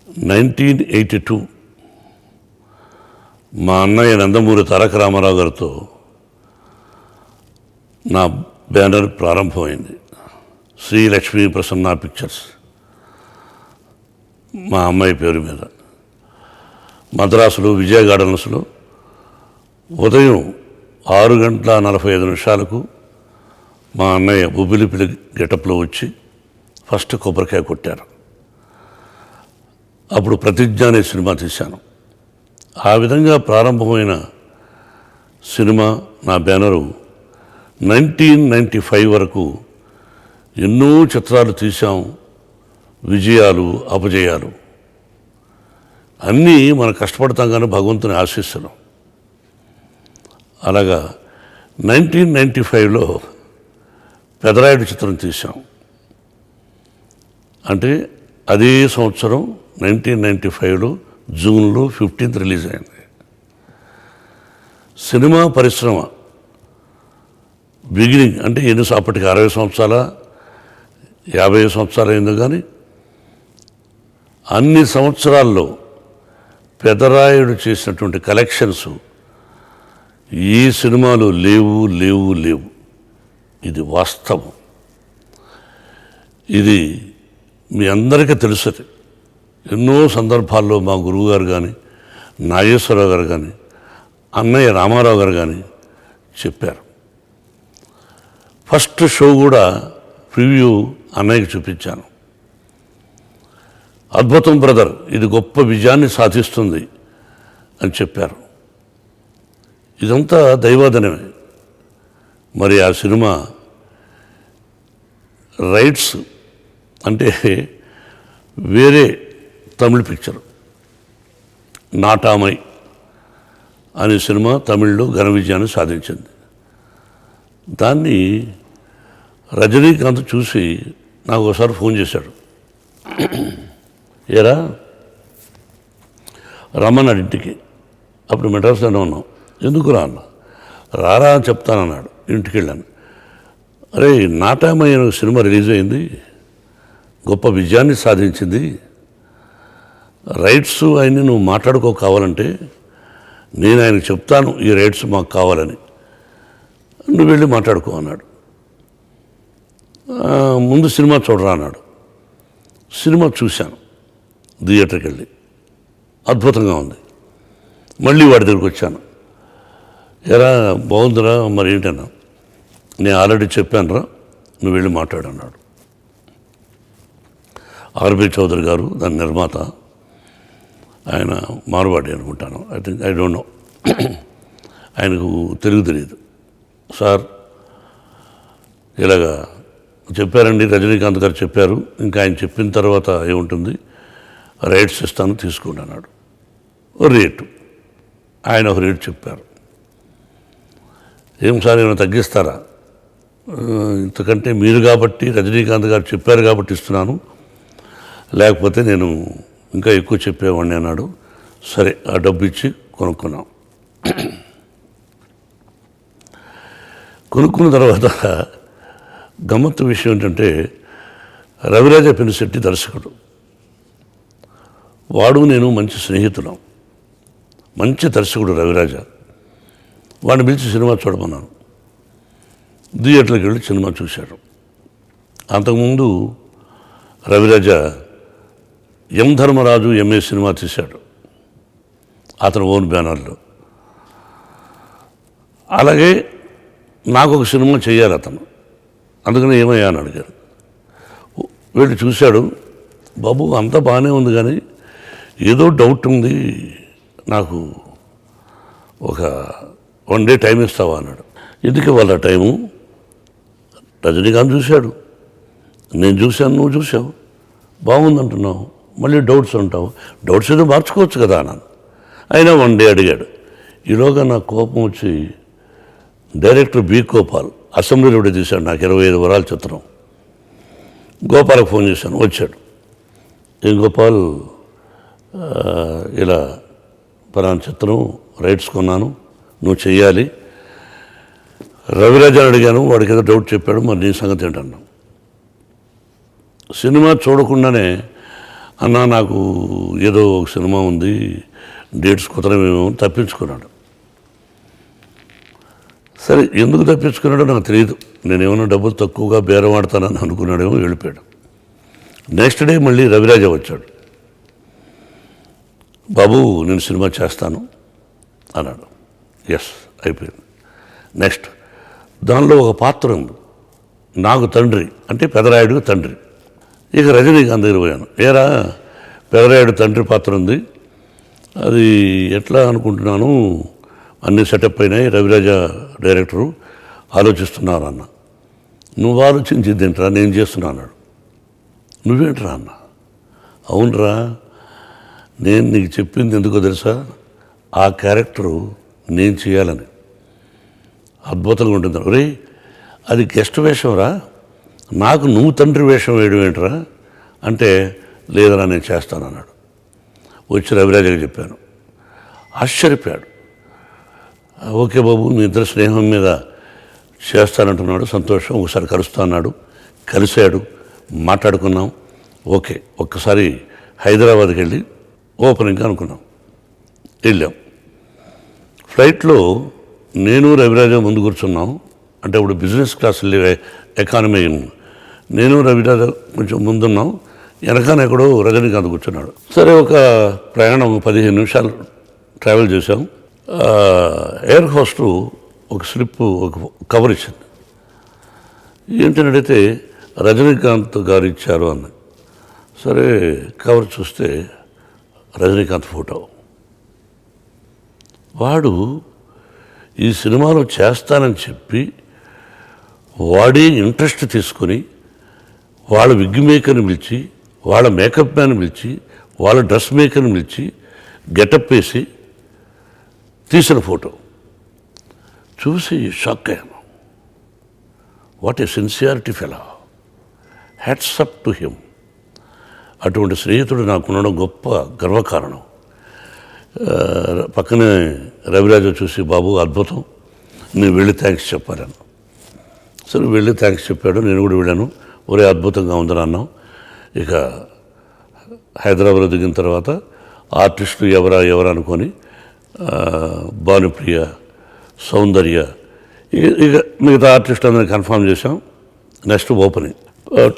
1982 మా అన్నయ్య నందమూరి తారక రామారావు గారితో నా బ్యానర్ ప్రారంభమైంది. శ్రీ లక్ష్మీ ప్రసన్న పిక్చర్స్ మా అమ్మాయి పేరు మీద. మద్రాసులో విజయ గార్డెన్స్లో ఉదయం 6:45 మా అన్నయ్య బుబ్బిలిపిలి గెటప్లో వచ్చి ఫస్ట్ కొబ్బరికాయ కొట్టారు. అప్పుడు ప్రతిజ్ఞ అనే సినిమా తీశాను. ఆ విధంగా ప్రారంభమైన సినిమా నా బ్యానరు 1995 వరకు ఎన్నో చిత్రాలు తీసాం. విజయాలు, అపజయాలు అన్నీ మనం కష్టపడతాం కానీ భగవంతుని ఆశీస్సులు. అలాగా 1995లో పెదరాయుడు చిత్రం తీసాం. అంటే అదే సంవత్సరం 1995లో జూన్లో 15th రిలీజ్ అయింది. సినిమా పరిశ్రమ బిగినింగ్ అంటే అప్పటికి 60 సంవత్సరాల 50 సంవత్సరాలు అయిందో కానీ అన్ని సంవత్సరాల్లో పెదరాయుడు చేసినటువంటి కలెక్షన్స్ ఈ సినిమాలు లేవు. ఇది వాస్తవం. ఇది మీ అందరికీ తెలుసు. ఎన్నో సందర్భాల్లో మా గురువుగారు కానీ, నాగేశ్వరరావు గారు కానీ, అన్నయ్య రామారావు గారు కానీ చెప్పారు. ఫస్ట్ షో కూడా ప్రివ్యూ అన్నయ్యకి చూపించాను. అద్భుతం బ్రదర్, ఇది గొప్ప విజయాన్ని సాధిస్తుంది అని చెప్పారు. ఇదంతా దైవాధనమే. మరి ఆ సినిమా రైట్స్ అంటే వేరే తమిళ పిక్చర్ నాటామై అనే సినిమా తమిళ్లో ఘన విజయాన్ని సాధించింది. దాన్ని రజనీకాంత్ చూసి నాకు ఒకసారి ఫోన్ చేశాడు. ఏరా రమ్మన్నాడు ఇంటికి. అప్పుడు మెడ్రాస్లోనే ఉన్నాం. ఎందుకు రా అన్న? రారా అని చెప్తానన్నాడు. ఇంటికి వెళ్ళాను. అరే, నాటామై అనే సినిమా రిలీజ్ అయింది, గొప్ప విజయాన్ని సాధించింది. రైట్స్ ఆయన్ని నువ్వు మాట్లాడుకో కావాలంటే నేను ఆయనకు చెప్తాను ఈ రైట్స్ మాకు కావాలని, నువ్వు వెళ్ళి మాట్లాడుకో అన్నాడు. ముందు సినిమా చూడరా అన్నాడు. సినిమా చూశాను థియేటర్కి వెళ్ళి. అద్భుతంగా ఉంది. మళ్ళీ వాడి దగ్గరికి వచ్చాను. ఎరా బాగుందిరా, మరి ఏంటన్నా? నేను ఆల్రెడీ చెప్పాను రా, నువ్వు వెళ్ళి మాట్లాడన్నాడు. ఆర్బి చౌదరి గారు దాని నిర్మాత, ఆయన మార్వాడి అనుకుంటాను. ఐ డోంట్ నో, ఆయనకు తెలుగు తెలియదు. సార్ ఇలాగా చెప్పారండి, రజనీకాంత్ గారు చెప్పారు, ఇంకా ఆయన చెప్పిన తర్వాత ఏముంటుంది, రైట్స్ ఇస్తాను తీసుకోండి అన్నాడు. రేటు ఆయన ఒక రేటు చెప్పారు. ఏం సార్ ఏమైనా తగ్గిస్తారా? ఇంతకంటే మీరు కాబట్టి రజనీకాంత్ గారు చెప్పారు కాబట్టి ఇస్తున్నాను, లేకపోతే నేను ఇంకా ఎక్కువ చెప్పేవాడిని అన్నాడు. సరే, ఆ డబ్బు ఇచ్చి కొనుక్కున్నాం. కొనుక్కున్న తర్వాత గమ్మత్తు విషయం ఏంటంటే, రవిరాజ పెనిశెట్టి దర్శకుడు. వాడు నేను మంచి స్నేహితులం. మంచి దర్శకుడు రవిరాజ. వాడిని పిలిచి సినిమా చూడమన్నాను. థియేటర్కి వెళ్ళి సినిమా చూశాడు. అంతకుముందు రవిరాజ ఎం ధర్మరాజు ఎంఏ సినిమా తీశాడు అతను ఓన్ బ్యానర్లో. అలాగే నాకు ఒక సినిమా చేయాలి అతను, అందుకని ఏమయ్యా అని అడిగారు. వీళ్ళు చూశాడు. బాబు అంతా బాగానే ఉంది కానీ ఏదో డౌట్ ఉంది, నాకు ఒక 1 డే టైం ఇస్తావా అన్నాడు. ఎందుకు వాళ్ళ టైము? రజనీకాంత్ చూశాడు, నేను చూశాను, నువ్వు చూసావు, బాగుందంటున్నావు, మళ్ళీ డౌట్స్ అంటావు. డౌట్స్ ఏదో మార్చుకోవచ్చు కదా అన్నాను. అయినా 1 డే అడిగాడు. ఈలోగా నాకు కోపం వచ్చి డైరెక్టర్ బి గోపాల్ అసెంబ్లీలో తీశాడు నాకు 25 వరాల చిత్రం. గోపాల్కి ఫోన్ చేశాను, వచ్చాడు. ఏం గోపాల్, ఇలా పలానా చిత్రం రైట్స్ కొన్నాను, నువ్వు చెయ్యాలి. రవిరాజాని అడిగాను, వాడికి ఏదో డౌట్ చెప్పాడు, మరి నీ సంగతి ఏంటన్నాను. సినిమా చూడకుండానే అన్న నాకు ఏదో ఒక సినిమా ఉంది, డేట్స్ కుదరమేమో తప్పించుకున్నాడు. సరే, ఎందుకు తప్పించుకున్నాడో నాకు తెలియదు. నేనేమన్నా డబ్బులు తక్కువగా బేరం ఆడతానని అనుకున్నాడేమో, వెళ్ళిపోయాడు. నెక్స్ట్ డే మళ్ళీ రవిరాజ వచ్చాడు. బాబు నేను సినిమా చేస్తాను అన్నాడు. ఎస్, అయిపోయింది. నెక్స్ట్ దానిలో ఒక పాత్ర ఉంది, నాకు తండ్రి అంటే పెదరాయుడు తండ్రి. ఇక రజనీకాంత్ దగ్గర పోయాను. ఏరా పెదరాయుడు తండ్రి పాత్ర ఉంది, అది ఎట్లా అనుకుంటున్నాను, అన్ని సెటప్ అయినాయి, రవిరాజ డైరెక్టరు ఆలోచిస్తున్నారు అన్న. నువ్వు ఆలోచించిందేంట్రా, నేను చేస్తున్నా అన్నాడు. నువ్వేంట్రా అన్న. అవునరా, నేను నీకు చెప్పింది ఎందుకో తెలుసా, ఆ క్యారెక్టరు నేను చేయాలని. అద్భుతంగా ఉంటుంది. ఒరే అది గెస్ట్ వేషం రా, నాకు నువ్వు తండ్రి వేషం వేయడం ఏంట్రా అంటే, లేదరా నేను చేస్తాను అన్నాడు. వచ్చి రవిరాజకి చెప్పాను. ఆశ్చర్యపోయాడు. ఓకే బాబు, మీ ఇద్దరు స్నేహం మీద చేస్తానంటున్నాడు, సంతోషం, ఒకసారి కలుస్తా అన్నాడు. కలిశాడు, మాట్లాడుకున్నాం. ఓకే, ఒక్కసారి హైదరాబాద్కి వెళ్ళి ఓపెనింగ్ అనుకున్నాం. వెళ్ళాం. ఫ్లైట్లో నేను రవిరాజ ముందు కూర్చున్నాం. అంటే ఇప్పుడు బిజినెస్ క్లాస్ ఎకానమీ, నేను రవిరాజ కొంచెం ముందున్నాం, వెనకాన ఎక్కడో రజనీకాంత్ కూర్చున్నాడు. సరే, ఒక ప్రయాణం 15 నిమిషాలు ట్రావెల్ చేశాం. ఎయిర్ హోస్టు ఒక స్లిప్, ఒక కవర్ ఇచ్చింది. ఏంటని అడిగితే రజనీకాంత్ గారు ఇచ్చారు అన్న. సరే, కవర్ చూస్తే రజనీకాంత్ ఫోటో. వాడు ఈ సినిమాలో చేస్తానని చెప్పి వాడే ఇంట్రెస్ట్ తీసుకొని వాళ్ళ విగ్ మేకర్ని పిలిచి, వాళ్ళ మేకప్ మ్యాన్ పిలిచి, వాళ్ళ డ్రెస్ మేకర్ని పిలిచి గెటప్ వేసి తీసిన ఫోటో చూసి షాక్ అయ్యాను. What a sincerity fellow, hats up to him. అటువంటి స్నేహితుడు నాకు ఉండడం గొప్ప గర్వకారణం. పక్కనే రవిరాజు చూసి, బాబు అద్భుతం, నేను వెళ్ళి థ్యాంక్స్ చెప్పాను. సరే, వెళ్ళి థ్యాంక్స్ చెప్పాడు, నేను కూడా వెళ్ళాను. ఒరే అద్భుతంగా ఉందని అన్నాం. ఇక హైదరాబాద్ దిగిన తర్వాత ఆర్టిస్టులు ఎవరా అనుకొని భానుప్రియ, సౌందర్య, ఇక మిగతా ఆర్టిస్ట్ అందరినీ కన్ఫర్మ్ చేశాం. Next opening.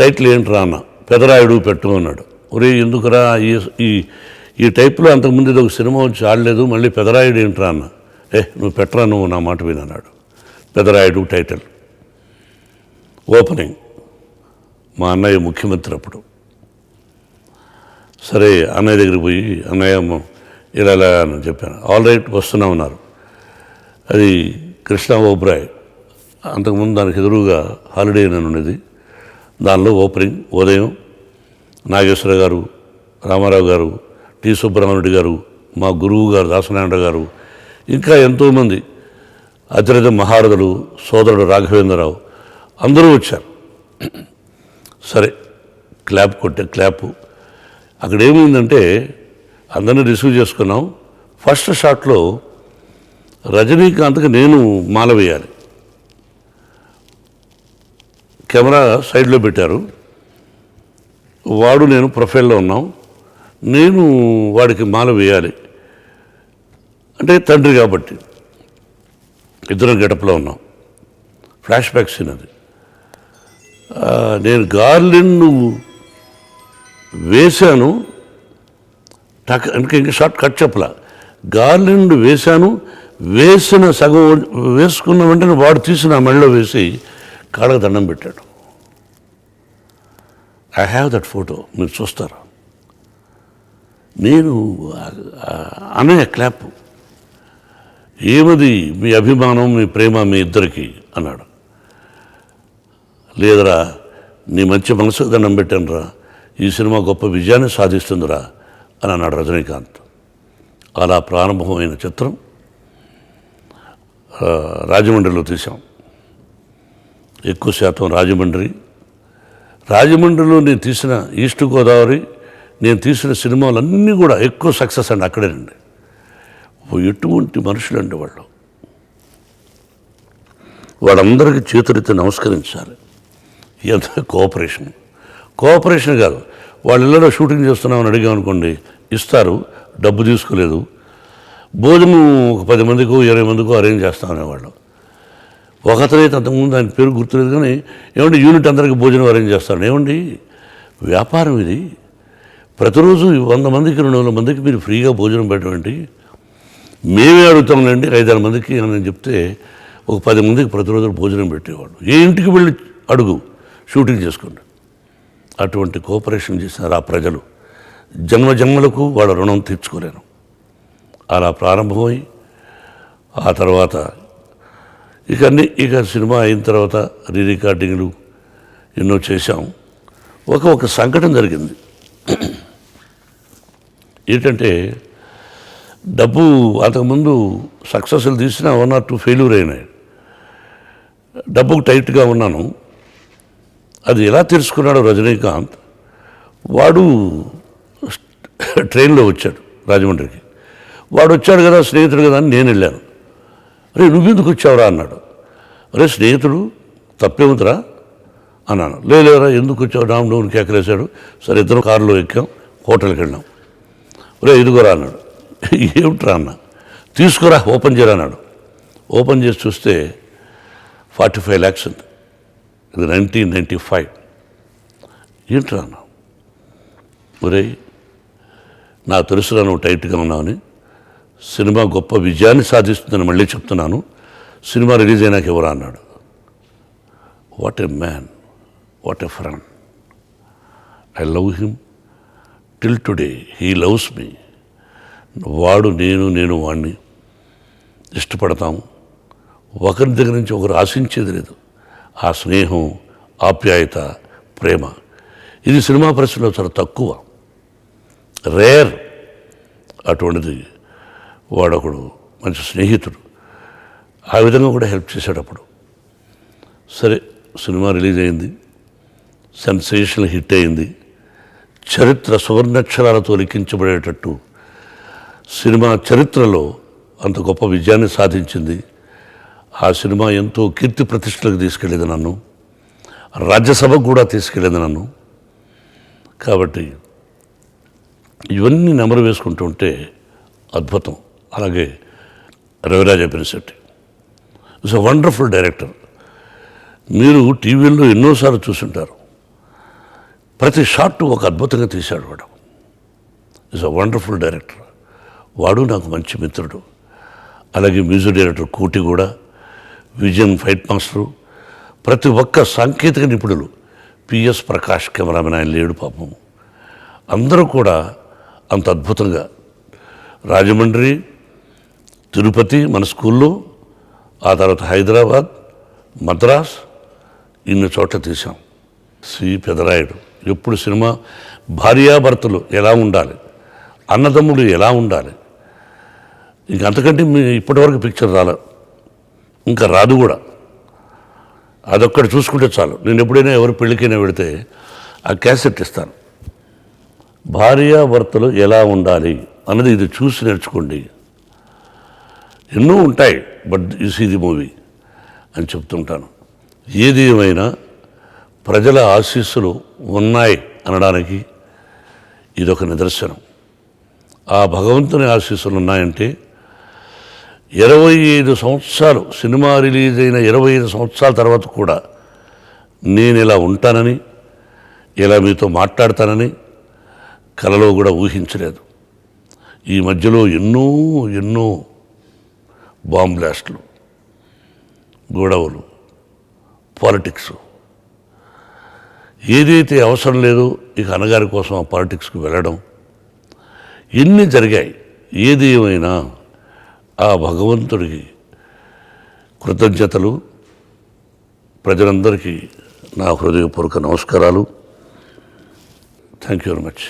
టైటిల్ ఏంట్రా అన్న. పెదరాయుడు పెట్టు అన్నాడు. ఒరే ఎందుకురా, ఈ టైప్లో అంతకుముందు ఇది ఒక సినిమా వచ్చి ఆడలేదు, మళ్ళీ పెదరాయుడు ఏంట్రా అన్న. నువ్వు పెట్టరా, నువ్వు నా మాట వినన్నాడు. పెదరాయుడు టైటిల్. ఓపెనింగ్. మా అన్నయ్య ముఖ్యమంత్రి అప్పుడు. సరే, అన్నయ్య దగ్గరికి పోయి, అన్నయ్య ఇలా అని చెప్పాను. ఆల్ రైట్, వస్తున్నా ఉన్నారు. అది కృష్ణ ఓబ్రాయ్. అంతకుముందు దానికి ఎదురుగా హాలిడే అని ఉండేది. దానిలో ఓపెనింగ్. ఉదయం నాగేశ్వర గారు, రామారావు గారు, టి సుబ్రహ్మణ్యుడు గారు, మా గురువు గారు దాసనారాయణ గారు, ఇంకా ఎంతోమంది అతిరథ మహారథులు, సోదరుడు రాఘవేంద్రరావు అందరూ వచ్చారు. సరే, క్లాప్ కొట్టే క్లాపు. అక్కడ ఏమైందంటే అందరినీ రిసీవ్ చేసుకున్నాం. ఫస్ట్ షాట్లో రజనీకాంత్కి నేను మాల వేయాలి. కెమెరా సైడ్లో పెట్టారు. వాడు నేను ప్రొఫైల్లో ఉన్నాం. నేను వాడికి మాల వేయాలి అంటే తండ్రి కాబట్టి ఇద్దరం గెటప్లో ఉన్నాం. ఫ్లాష్ బ్యాక్ సీన్ అది. నేను గార్లెండ్ వేశాను, ఇంకా షార్ట్ కట్ చెప్పలా. గార్లెండ్ వేశాను, వేసిన సగం వేసుకున్న వెంటనే వాడు తీసిన మెడలో వేసి కాళ్ళకు దండం పెట్టాడు. ఐ హ్యావ్ దట్ ఫోటో, మీరు చూస్తారా. నేను అన్నయ్య క్లాప్. ఏమది మీ అభిమానం, మీ ప్రేమ మీ ఇద్దరికి అన్నాడు. లేదరా, నీ మంచి మనసుకు దండం పెట్టానురా, ఈ సినిమా గొప్ప విజయాన్ని సాధిస్తుందిరా అని అన్నాడు రజనీకాంత్. అలా ప్రారంభమైన చిత్రం రాజమండ్రిలో తీసాం. ఎక్కువ శాతం రాజమండ్రిలో నేను తీసిన ఈస్ట్ గోదావరి, నేను తీసిన సినిమాలన్నీ కూడా ఎక్కువ సక్సెస్ అండి అక్కడేనండి. ఎటువంటి మనుషులండి వాళ్ళు. వాళ్ళందరికీ చేతులెత్తి నమస్కరించాలి. ఎంత కోఆపరేషన్ కాదు, వాళ్ళ ఇళ్ళలో షూటింగ్ చేస్తున్నామని అడిగామనుకోండి, ఇస్తారు, డబ్బు తీసుకోలేదు. భోజనం ఒక 10 మందికో 20 మందికో అరేంజ్ చేస్తామనేవాళ్ళు. ఒకతనైతే అంతకుముందు ఆయన పేరు గుర్తులేదు, కానీ ఏమండి యూనిట్ అందరికీ భోజనం అరేంజ్ చేస్తాను. ఏమండి వ్యాపారం ఇది, ప్రతిరోజు 100 మందికి 200 మందికి మీరు ఫ్రీగా భోజనం పెట్టండి, మేమే అడుగుతాంలేండి 5-6 మందికి అని చెప్తే ఒక 10 మందికి ప్రతిరోజు భోజనం పెట్టేవాడు. ఏ ఇంటికి వెళ్ళి అడుగు, షూటింగ్ చేసుకోండి. అటువంటి కోఆపరేషన్ చేశారు ఆ ప్రజలు. జన్మలకు వాళ్ళ రుణం తీర్చుకోలేను. అలా ప్రారంభమై ఆ తర్వాత ఇక సినిమా అయిన తర్వాత రికార్డింగ్లు ఎన్నో చేశాం. ఒక సంఘటన జరిగింది. ఏంటంటే డబ్బు అంతకుముందు సక్సెస్లు తీసిన 1 or 2 ఫెయిల్యూర్ అయినాయి. డబ్బుకు టైట్గా ఉన్నాను. అది ఎలా తెలుసుకున్నాడో రజనీకాంత్, వాడు ట్రైన్లో వచ్చాడు రాజమండ్రికి. వాడు వచ్చాడు కదా, స్నేహితుడు కదా అని నేను వెళ్ళాను. అరే నువ్వెందుకు వచ్చావురా అన్నాడు. అరే స్నేహితుడు తప్పేముందిరా అన్నాను. లేదురా ఎందుకు వచ్చావు, డౌన్ కేకలేశాడు. సరే ఇద్దరు కారులో ఎక్కాం, హోటల్కి వెళ్ళాం. ఒరే ఇదిగోరా అన్నాడు. ఏమిట్రా అన్న. తీసుకురా ఓపెన్ చేయరా అన్నాడు. ఓపెన్ చేసి చూస్తే 45 lakhs ఉంది. ఇది 1995. ఏంట్రా అన్న. ఒరే నాకు తెలుసురా నువ్వు టైట్గా ఉన్నావని, సినిమా గొప్ప విజయాన్ని సాధిస్తుందని మళ్ళీ చెప్తున్నాను, సినిమా రిలీజ్ అయినాక ఎవరా అన్నాడు. What a man, what a friend. I love him till today, he loves me. వాడు నేను వాడిని ఇష్టపడతాము. ఒకరి దగ్గర నుంచి ఒకరు ఆశించేది లేదు. ఆ స్నేహం, ఆప్యాయత, ప్రేమ ఇది సినిమా పరిశ్రమలో చాలా తక్కువ, రేర్. అటువంటిది వాడొకడు మంచి స్నేహితుడు. ఆ విధంగా కూడా హెల్ప్ చేసేటప్పుడు. సరే సినిమా రిలీజ్ అయింది, సెన్సేషనల్ హిట్ అయింది. చరిత్ర సువర్ణాక్షరాలతో లిఖించబడేటట్టు సినిమా చరిత్రలో అంత గొప్ప విజయాన్ని సాధించింది. ఆ సినిమా ఎంతో కీర్తి ప్రతిష్టలకు తీసుకెళ్ళేది నన్ను, రాజ్యసభకు కూడా తీసుకెళ్ళేది నన్ను. కాబట్టి ఇవన్నీ నెమరు వేసుకుంటూ ఉంటే అద్భుతం. అలాగే Ravi Raja Penisetti is a wonderful director. మీరు టీవీల్లో ఎన్నోసార్లు చూసుంటారు. ప్రతి షాట్ ఒక అద్భుతంగా తీశాడు వాడు. Is a wonderful director. వాడు నాకు మంచి మిత్రుడు. అలాగే మ్యూజిక్ డైరెక్టర్ కోటి కూడా, విజన్ ఫైట్ మాస్టరు, ప్రతి ఒక్క సాంకేతిక నిపుణులు, పిఎస్ ప్రకాష్ కెమెరామెన్, ఆయన లేడు పాపం, అందరూ కూడా అంత అద్భుతంగా. రాజమండ్రి, తిరుపతి మన స్కూల్లో, ఆ తర్వాత హైదరాబాద్, మద్రాస్, ఇన్ని చోట్ల తీసాం. సి పెదరాయుడు ఎప్పుడు సినిమా భార్యాభర్తలు ఎలా ఉండాలి, అన్నదమ్ముడు ఎలా ఉండాలి, ఇంక అంతకంటే ఇప్పటివరకు పిక్చర్ రాలేదు, ఇంకా రాదు కూడా. అదొక్కటి చూసుకుంటే చాలు. నేను ఎప్పుడైనా ఎవరు పెళ్ళికైనా వెళితే ఆ క్యాసెట్ ఇస్తాను. భార్యాభర్తలు ఎలా ఉండాలి అన్నది ఇది చూసి నేర్చుకోండి. ఎన్నో ఉంటాయి, but you see the movie అని చెప్తుంటాను. ఏది ఏమైనా ప్రజల ఆశీస్సులు ఉన్నాయి అనడానికి ఇదొక నిదర్శనం. ఆ భగవంతుని ఆశీస్సులు ఉన్నాయంటే 25 సంవత్సరాలు, సినిమా రిలీజ్ అయిన 25 సంవత్సరాల తర్వాత కూడా నేను ఇలా ఉంటానని, ఇలా మీతో మాట్లాడతానని కలలో కూడా ఊహించలేదు. ఈ మధ్యలో ఎన్నో బాంబ్ బ్లాస్టులు, గొడవలు, పాలిటిక్స్, ఏదైతే అవసరం లేదో ఇక అన్నగారి కోసం ఆ పాలిటిక్స్కి వెళ్ళడం, ఎన్ని జరిగాయి. ఏది ఏమైనా ఆ భగవంతుడికి కృతజ్ఞతలు. ప్రజలందరికీ నా హృదయపూర్వక నమస్కారాలు. Thank you very much.